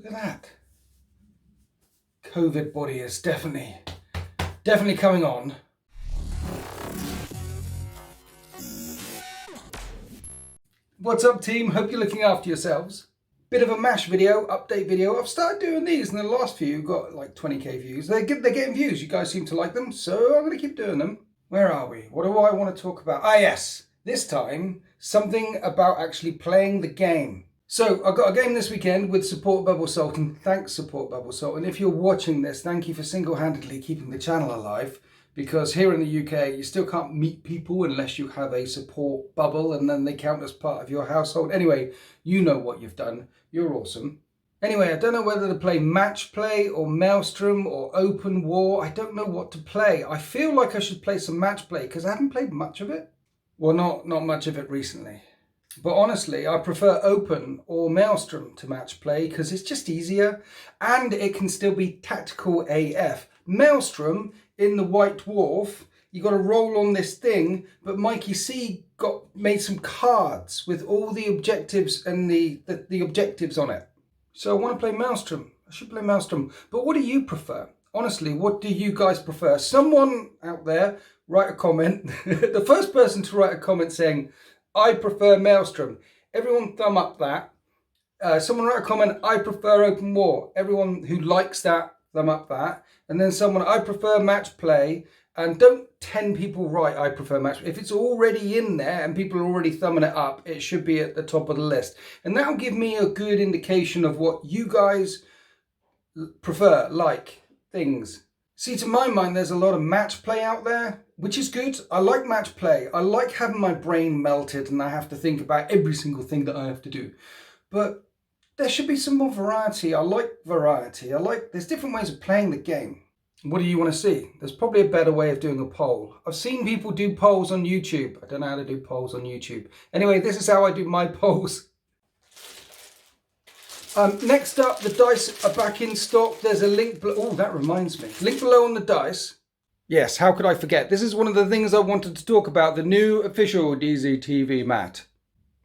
Look at that. COVID body is definitely coming on. What's up, team? Hope you're looking after yourselves. Bit of a MASH video, update video. I've started doing these, and the last few got like 20k views. They're getting views. You guys seem to like them, so I'm going to keep doing them. Where are we? What do I want to talk about? Ah, yes. This time, something about actually playing the game. So, I've got a game this weekend with Support Bubble Salt, and thanks Support Bubble Salt. And if you're watching this, thank you for single-handedly keeping the channel alive. Because here in the UK, you still can't meet people unless you have a support bubble and then they count as part of your household. Anyway, you know what you've done. You're awesome. Anyway, I don't know whether to play Match Play or Maelstrom or Open War. I don't know what to play. I feel like I should play some Match Play because I haven't played much of it. Well, not much of it recently. But honestly, I prefer Open or Maelstrom to Match Play because it's just easier and it can still be tactical AF. Maelstrom, in the White Dwarf, you got to roll on this thing, but Mikey C made some cards with all the objectives and the objectives on it. So I want to play Maelstrom. I should play Maelstrom. But what do you prefer? Honestly, what do you guys prefer? Someone out there, write a comment. The first person to write a comment saying, I prefer Maelstrom. Everyone thumb up that. Someone write a comment, I prefer Open War. Everyone who likes that, thumb up that. And then someone, I prefer Match Play. And don't 10 people write, I prefer Match Play. If it's already in there and people are already thumbing it up, it should be at the top of the list. And that'll give me a good indication of what you guys prefer, like things. See, to my mind, there's a lot of Match Play out there, which is good. I like Match Play. I like having my brain melted and I have to think about every single thing that I have to do. But there should be some more variety. I like variety. There's different ways of playing the game. What do you want to see? There's probably a better way of doing a poll. I've seen people do polls on YouTube. I don't know how to do polls on YouTube. Anyway, this is how I do my polls. Next up, the dice are back in stock. There's a link below. Oh, that reminds me. Link below on the dice. Yes, how could I forget? This is one of the things I wanted to talk about. The new official DZTV mat.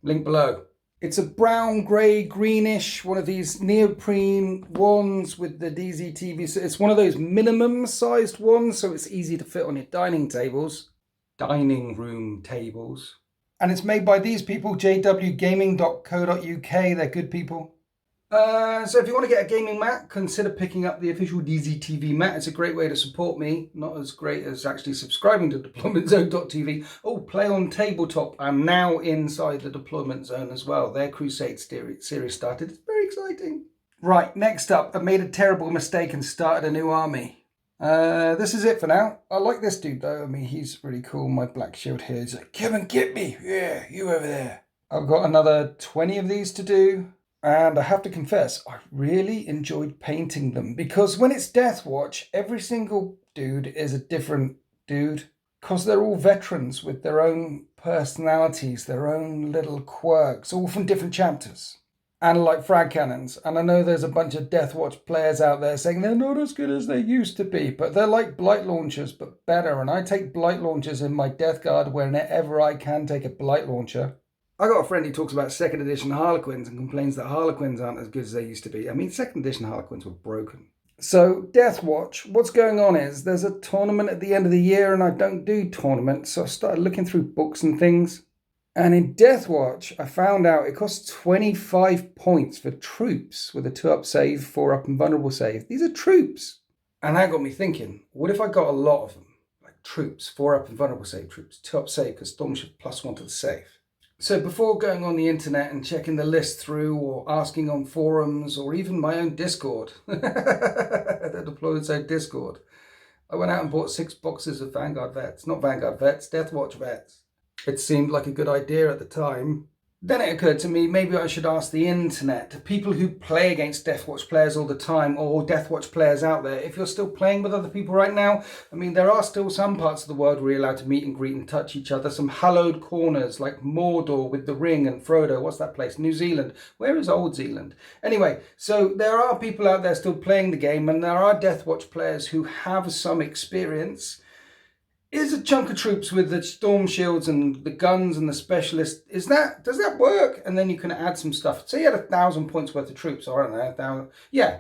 Link below. It's a brown, grey, greenish, one of these neoprene ones with the DZTV. It's one of those minimum sized ones, so it's easy to fit on your dining room tables. And it's made by these people, jwgaming.co.uk. They're good people. So if you want to get a gaming mat, consider picking up the official DZTV mat. It's a great way to support me. Not as great as actually subscribing to deploymentzone.tv. Oh, Play on Tabletop. I'm now inside the Deployment Zone as well. Their Crusade series started. It's very exciting. Right, next up, I made a terrible mistake and started a new army. This is it for now. I like this dude though. I mean, he's really cool. My black shield here. He's like, come and get me. Yeah, you over there. I've got another 20 of these to do. And I have to confess, I really enjoyed painting them because when it's Death Watch, every single dude is a different dude because they're all veterans with their own personalities, their own little quirks, all from different chapters. And like frag cannons. And I know there's a bunch of Death Watch players out there saying they're not as good as they used to be, but they're like blight launchers, but better. And I take blight launchers in my Death Guard whenever I can take a blight launcher. I got a friend who talks about 2nd edition Harlequins and complains that Harlequins aren't as good as they used to be. I mean, 2nd edition Harlequins were broken. So, Death Watch, what's going on is there's a tournament at the end of the year and I don't do tournaments, so I started looking through books and things. And in Death Watch, I found out it costs 25 points for troops with a 2-up save, 4-up and vulnerable save. These are troops. And that got me thinking, what if I got a lot of them? Like troops, 4-up and vulnerable save troops, 2-up save because Stormshift +1 to the save. So before going on the internet and checking the list through or asking on forums or even my own Discord, the Deployment Zone Discord, I went out and bought 6 boxes of Vanguard Vets. Not Vanguard Vets, Death Watch Vets. It seemed like a good idea at the time. Then it occurred to me, maybe I should ask the internet, people who play against Death Watch players all the time, or Death Watch players out there, if you're still playing with other people right now. I mean, there are still some parts of the world where you're allowed to meet and greet and touch each other. Some hallowed corners like Mordor with the Ring and Frodo. What's that place? New Zealand. Where is Old Zealand? Anyway, so there are people out there still playing the game, and there are Death Watch players who have some experience. Is a chunk of troops with the storm shields and the guns and the specialists, does that work? And then you can add some stuff. Say you had 1,000 points worth of troops, or I don't know, 1,000. Yeah.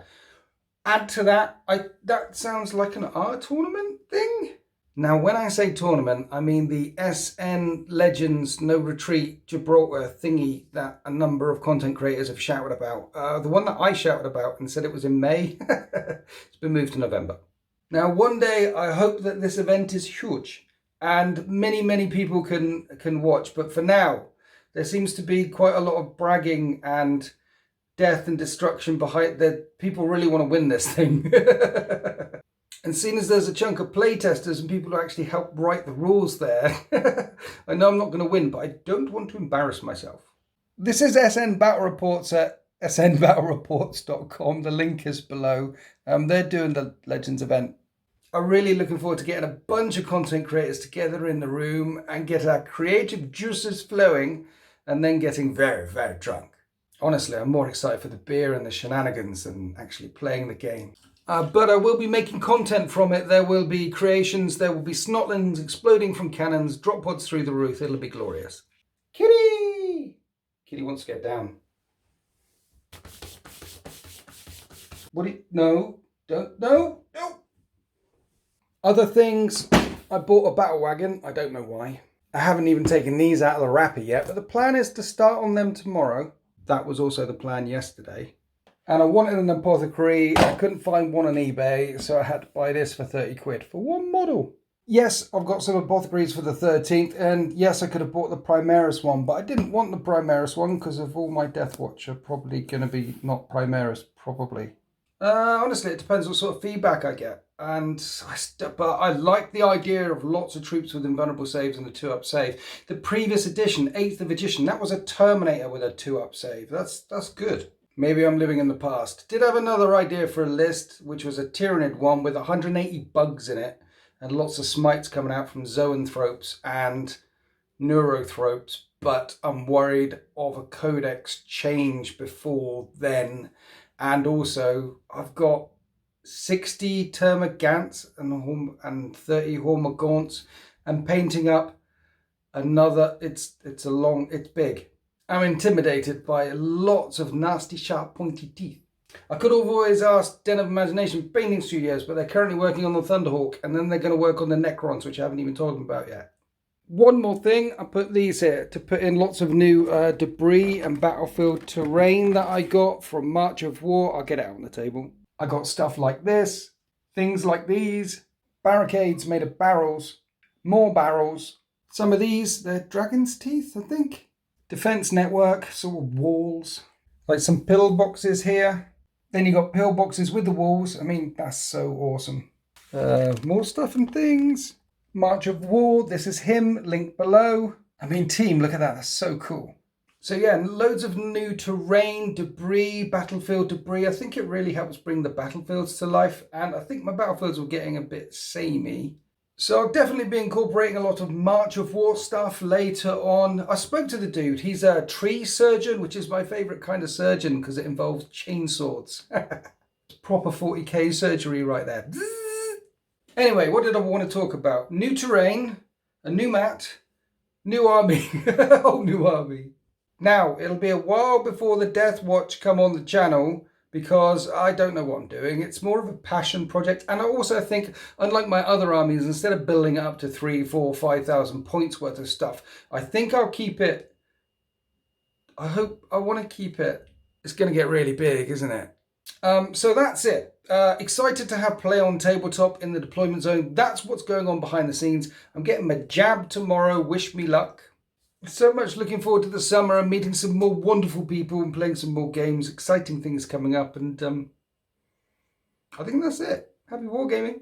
Add to that, that sounds like an art tournament thing. Now, when I say tournament, I mean the SN Legends No Retreat Gibraltar thingy that a number of content creators have shouted about. The one that I shouted about and said it was in May, it's been moved to November. Now, one day I hope that this event is huge and many people can watch. But for now, there seems to be quite a lot of bragging and death and destruction behind that. People really want to win this thing. And seeing as there's a chunk of playtesters and people who actually help write the rules there, I know I'm not going to win, but I don't want to embarrass myself. This is SN Battle Reports at snbattlereports.com. The link is below. They're doing the Legends event. I'm really looking forward to getting a bunch of content creators together in the room and get our creative juices flowing and then getting very drunk. Honestly, I'm more excited for the beer and the shenanigans than actually playing the game. But I will be making content from it. There will be creations, there will be snotlings exploding from cannons, drop pods through the roof. It'll be glorious. Kitty! Kitty wants to get down. No, don't, no. Other things, I bought a battle wagon. I don't know why. I haven't even taken these out of the wrapper yet, but the plan is to start on them tomorrow. That was also the plan yesterday. And I wanted an apothecary. I couldn't find one on eBay, so I had to buy this for 30 quid for one model. Yes, I've got some apothecaries for the 13th, and yes, I could have bought the Primaris one, but I didn't want the Primaris one because of all my Deathwatch are probably going to be not Primaris, probably. Honestly, it depends what sort of feedback I get. But I like the idea of lots of troops with invulnerable saves and a 2-up save. The previous edition, 8th edition, that was a Terminator with a 2-up save. That's good. Maybe I'm living in the past. Did have another idea for a list, which was a Tyrannid one with 180 bugs in it and lots of smites coming out from Zoanthropes and Neurothropes, but I'm worried of a codex change before then. And also, I've got 60 Termagants and 30 Hormagaunts and painting up another. It's big. I'm intimidated by lots of nasty, sharp, pointy teeth. I could have always asked Den of Imagination Painting Studios, but they're currently working on the Thunderhawk, and then they're going to work on the Necrons, which I haven't even told them about yet. One more thing, I put these here to put in lots of new debris and battlefield terrain that I got from March of War. I'll get it out on the table. I got stuff like this, things like these, barricades made of barrels, more barrels. Some of these, they're dragon's teeth, I think. Defense network, sort of walls, like some pillboxes here. Then you got pillboxes with the walls. I mean, that's so awesome. More stuff and things. March of War, this is him, link below. I mean, team, look at that, that's so cool. So yeah, loads of new terrain, debris, battlefield debris. I think it really helps bring the battlefields to life, and I think my battlefields were getting a bit samey. So I'll definitely be incorporating a lot of March of War stuff later on. I spoke to the dude. He's a tree surgeon, which is my favourite kind of surgeon because it involves chainsaws. Proper 40k surgery right there. Anyway, what did I want to talk about? New terrain, a new mat, new army, a whole new army. Now, it'll be a while before the Deathwatch come on the channel because I don't know what I'm doing. It's more of a passion project. And I also think, unlike my other armies, instead of building it up to 3,000, 4,000, 5,000 points worth of stuff, I think I'll keep it. I want to keep it. It's going to get really big, isn't it? So that's it. Excited to have play on tabletop in the deployment zone. That's what's going on behind the scenes. I'm getting my jab tomorrow. Wish me luck. So much looking forward to the summer and meeting some more wonderful people and playing some more games. Exciting things coming up, and I think that's it. Happy wargaming.